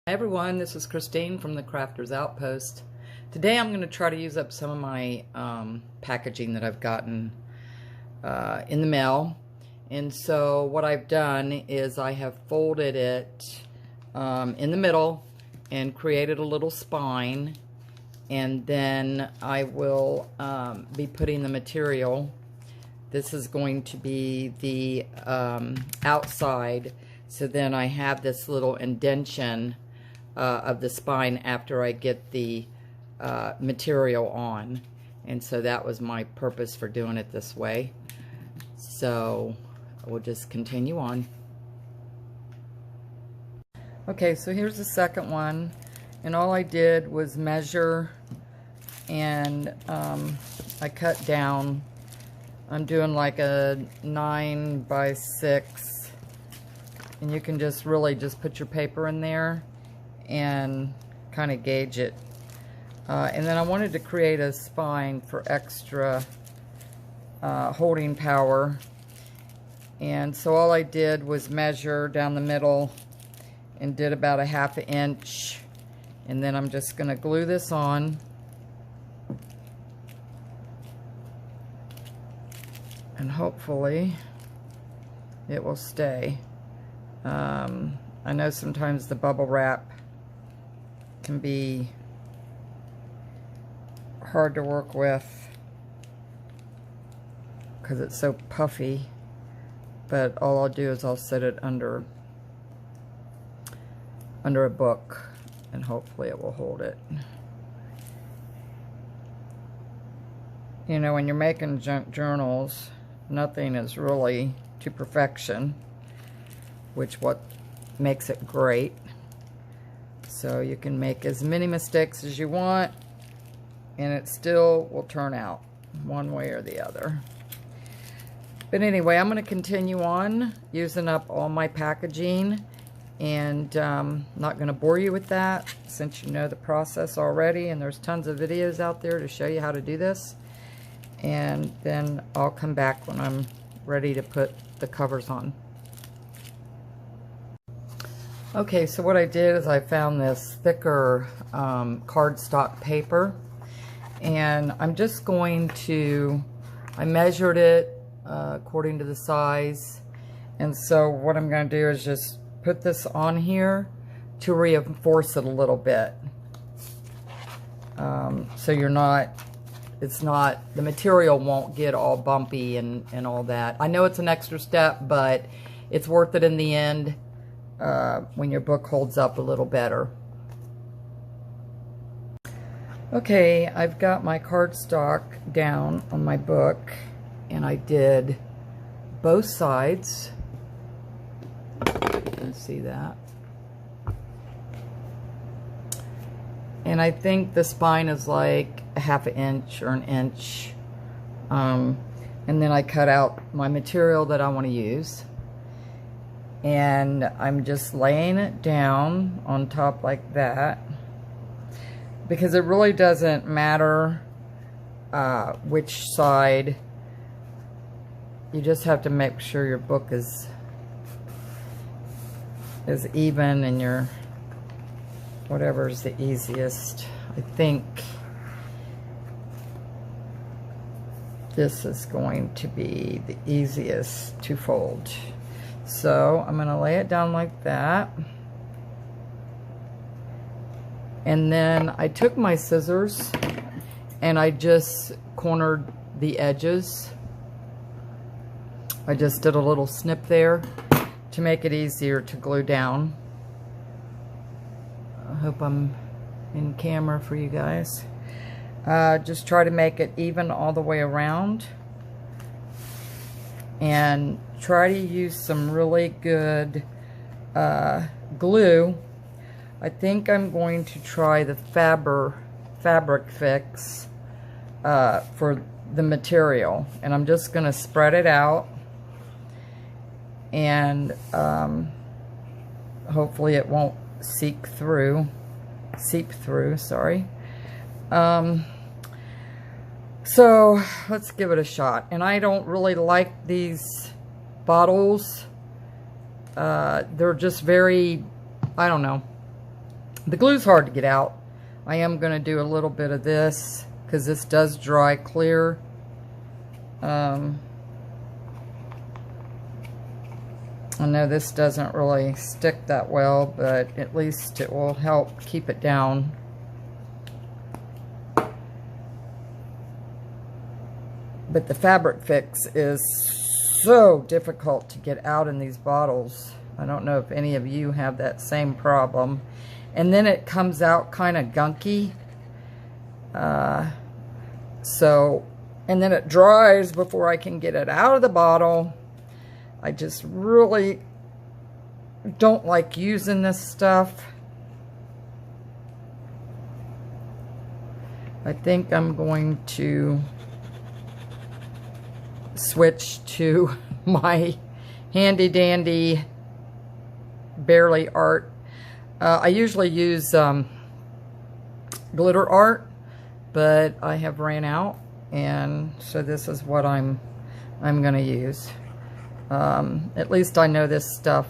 Hi everyone, this is Christine from the Crafters Outpost. Today I'm going to try to use up some of my packaging that I've gotten in the mail. And so what I've done is I have folded it in the middle and created a little spine. And then I will be putting the material. This is going to be the outside. So then I have this little indentation of the spine after I get the material on. And so that was my purpose for doing it this way. So we'll just continue on. Okay, so here's the second one. And all I did was measure and I cut down. I'm doing like a 9 by 6. And you can just really just put your paper in there and kind of gauge it. And then I wanted to create a spine for extra holding power. And so all I did was measure down the middle and did about 1/2 inch. And then I'm just going to glue this on. And hopefully it will stay. I know sometimes the bubble wrap can be hard to work with because it's so puffy, but all I'll do is I'll set it under a book and hopefully it will hold it. You know, when you're making junk journals, nothing is really to perfection, which what makes it great. So you can make as many mistakes as you want and it still will turn out one way or the other. But anyway, I'm going to continue on using up all my packaging, and not going to bore you with that since you know the process already, and there's tons of videos out there to show you how to do this. And then I'll come back when I'm ready to put the covers on. Okay, so what I did is I found this thicker cardstock paper, and I'm just going to, I measured it according to the size, and so what I'm going to do is just put this on here to reinforce it a little bit. So you're not, it's not, the material won't get all bumpy and all that. I know it's an extra step, but it's worth it in the end when your book holds up a little better. Okay, I've got my cardstock down on my book, and I did both sides. You can see that. And I think the spine is like 1/2 inch or 1 inch. And then I cut out my material that I want to use. And I'm just laying it down on top like that. Because it really doesn't matter which side. You just have to make sure your book is even and your whatever is the easiest. I think this is going to be the easiest to fold. So I'm going to lay it down like that. And then I took my scissors and I just cornered the edges. I just did a little snip there to make it easier to glue down. I hope I'm in camera for you guys. Just try to make it even all the way around. And try to use some really good glue. I think I'm going to try the Fabric Fix for the material. And I'm just going to spread it out. And hopefully it won't seep through, sorry. So let's give it a shot. And I don't really like these bottles. They're just very, I don't know. The glue's hard to get out. I am going to do a little bit of this because this does dry clear. I know this doesn't really stick that well, but at least it will help keep it down. But the Fabric Fix is so difficult to get out in these bottles. I don't know if any of you have that same problem. And then it comes out kind of gunky. And then it dries before I can get it out of the bottle. I just really don't like using this stuff. I think I'm going to switch to my handy dandy Bearly Art. I usually use glitter art, but I have ran out, and so this is what I'm going to use. At least I know this stuff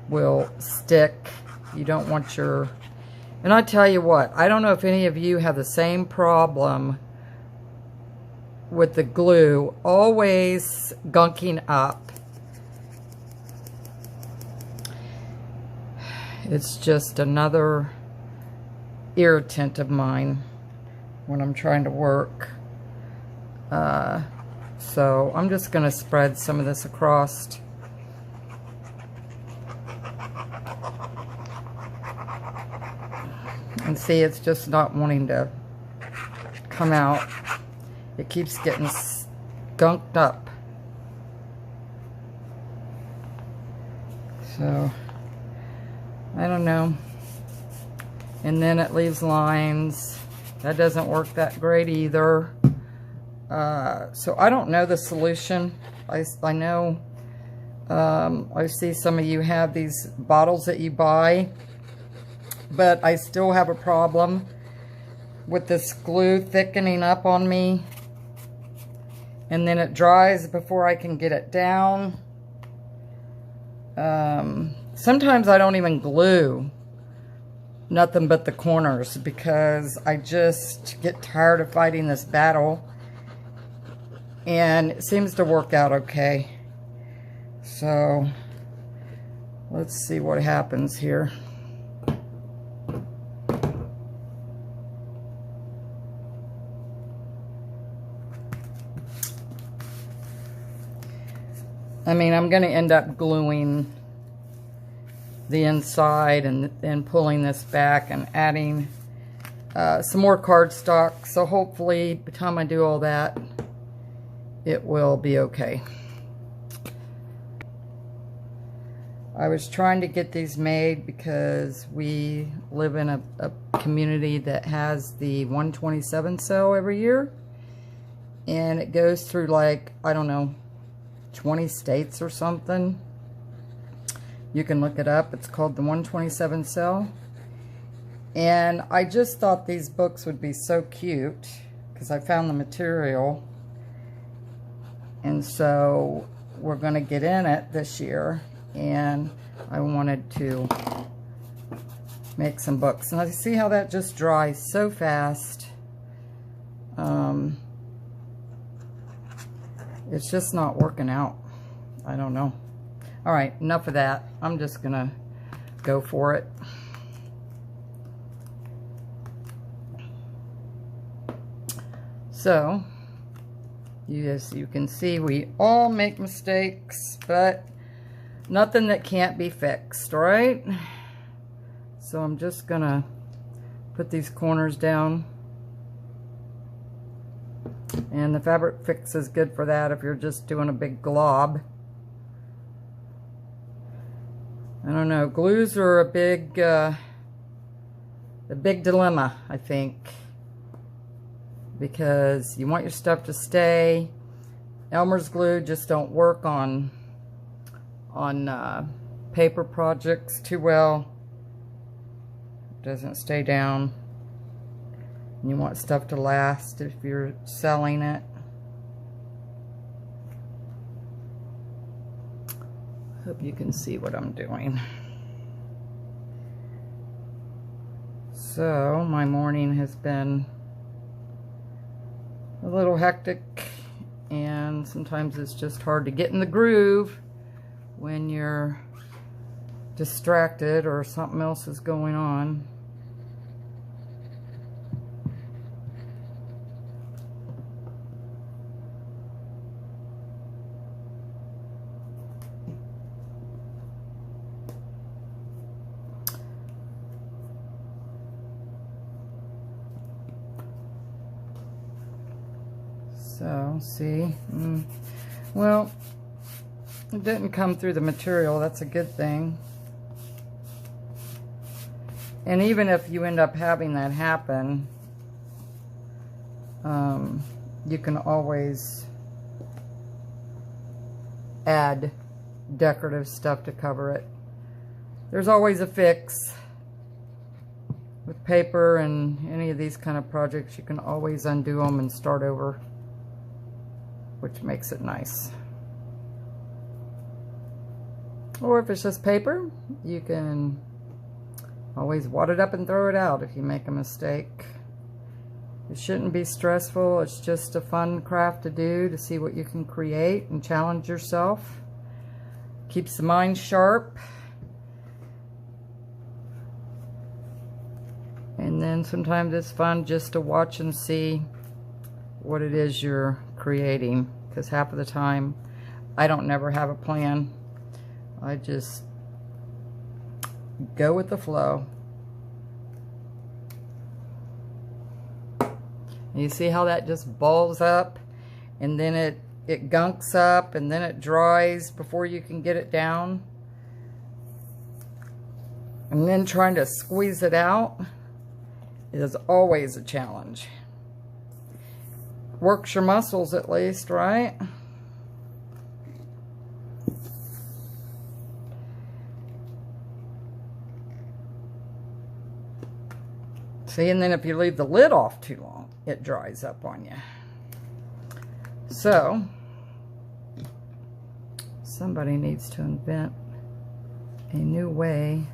will stick. You don't want your... And I tell you what, I don't know if any of you have the same problem with the glue always gunking up. It's just another irritant of mine when I'm trying to work. So I'm just going to spread some of this across. And see, it's just not wanting to come out. It keeps getting skunked up. So, I don't know. And then it leaves lines. That doesn't work that great either. So I don't know the solution. I know, I see some of you have these bottles that you buy, but I still have a problem with this glue thickening up on me. And then it dries before I can get it down. Sometimes I don't even glue nothing but the corners because I just get tired of fighting this battle. And it seems to work out okay. So, let's see what happens here. I mean, I'm going to end up gluing the inside and then pulling this back and adding some more cardstock. So hopefully, by the time I do all that, it will be okay. I was trying to get these made because we live in a community that has the 127 sale every year. And it goes through like, I don't know, 20 states or something. You can look it up. It's called the 127 sale. And I just thought these books would be so cute because I found the material. And so we're going to get in it this year. And I wanted to make some books. And I see how that just dries so fast. It's just not working out. I don't know. All right, enough of that. I'm just going to go for it. So, as you can see, we all make mistakes, but nothing that can't be fixed, right? So I'm just going to put these corners down. And the Fabric Fix is good for that if you're just doing a big glob. I don't know, glues are a big dilemma, I think. Because you want your stuff to stay. Elmer's glue just don't work on paper projects too well. It doesn't stay down. And you want stuff to last if you're selling it. Hope you can see what I'm doing. So my morning has been a little hectic, and sometimes it's just hard to get in the groove when you're distracted or something else is going on. So, see, well, it didn't come through the material. That's a good thing. And even if you end up having that happen, you can always add decorative stuff to cover it. There's always a fix. With paper and any of these kind of projects, you can always undo them and start over, which makes it nice. Or if it's just paper, you can always wad it up and throw it out if you make a mistake. It shouldn't be stressful. It's just a fun craft to do, to see what you can create and challenge yourself. Keeps the mind sharp. And then sometimes it's fun just to watch and see what it is you're creating, because half of the time I don't never have a plan. I just go with the flow. You see how that just balls up, and then it gunks up, and then it dries before you can get it down. And then trying to squeeze it out is always a challenge. Works your muscles at least, right? See, and then if you leave the lid off too long, it dries up on you. So, somebody needs to invent a new way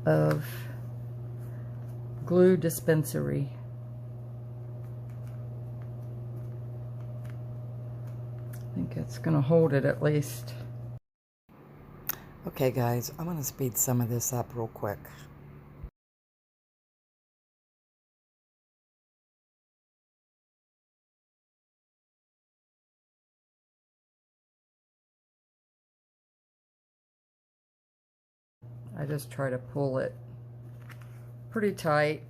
of glue dispensary. I think it's going to hold it at least. Okay guys, I'm going to speed some of this up real quick. I just try to pull it pretty tight.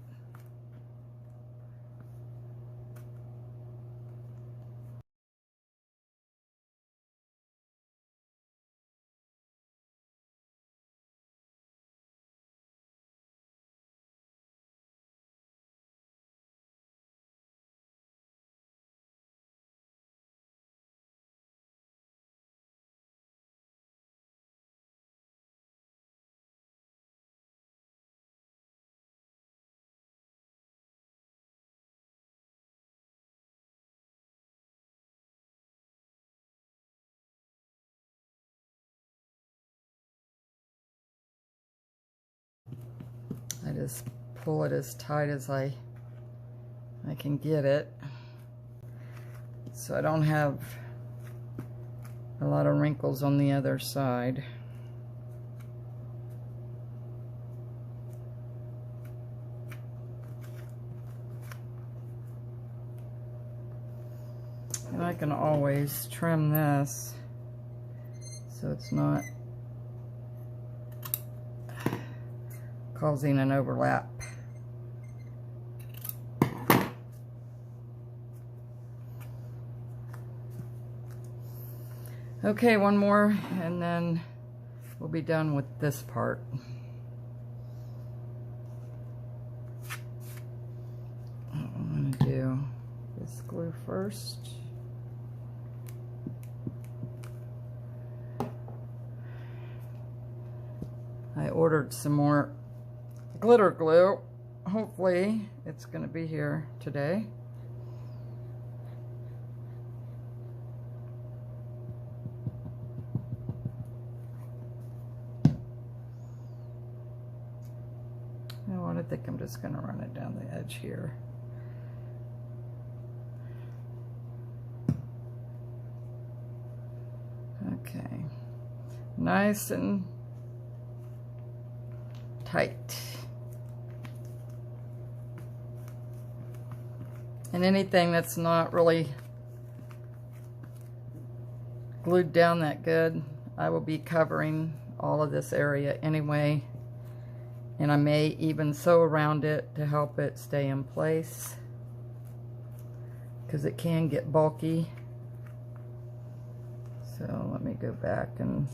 I just pull it as tight as I can get it, so I don't have a lot of wrinkles on the other side. And I can always trim this so it's not causing an overlap. Okay, one more and then we'll be done with this part. I'm going to do this glue first. I ordered some more glitter glue. Hopefully it's going to be here today. I think I'm just going to run it down the edge here. Okay, nice and tight. And anything that's not really glued down that good, I will be covering all of this area anyway. And I may even sew around it to help it stay in place, because it can get bulky. So let me go back and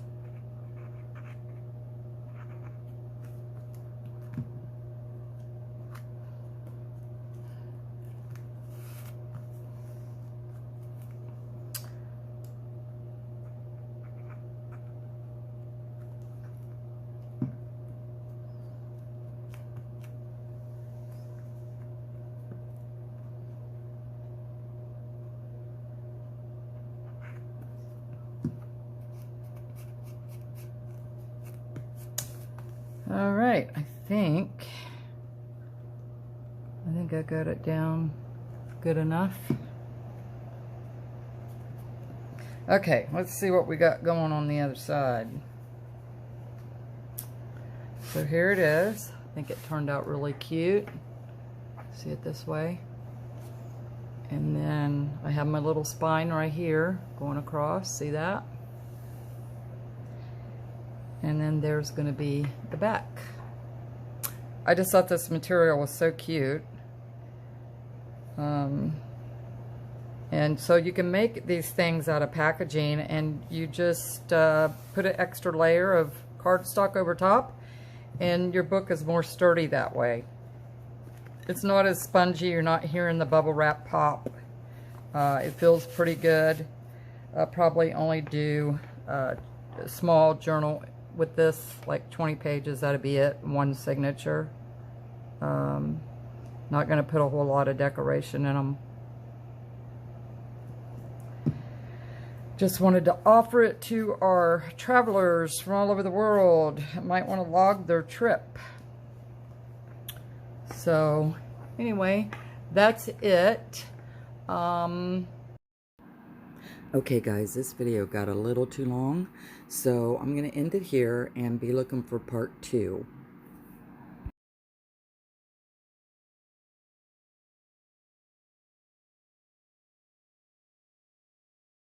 all right, I think I got it down good enough. Okay, let's see what we got going on the other side. So here it is. I think it turned out really cute. See it this way. And then I have my little spine right here going across. See that? And then there's going to be the back. I just thought this material was so cute. And so you can make these things out of packaging, and you just put an extra layer of cardstock over top, and your book is more sturdy that way. It's not as spongy. You're not hearing the bubble wrap pop. It feels pretty good. I'll probably only do a small journal with this, like 20 pages. That'd be it. One signature. Not going to put a whole lot of decoration in them. Just wanted to offer it to our travelers from all over the world that might want to log their trip. So anyway, that's it. Okay guys, this video got a little too long, so I'm going to end it here and be looking for part 2.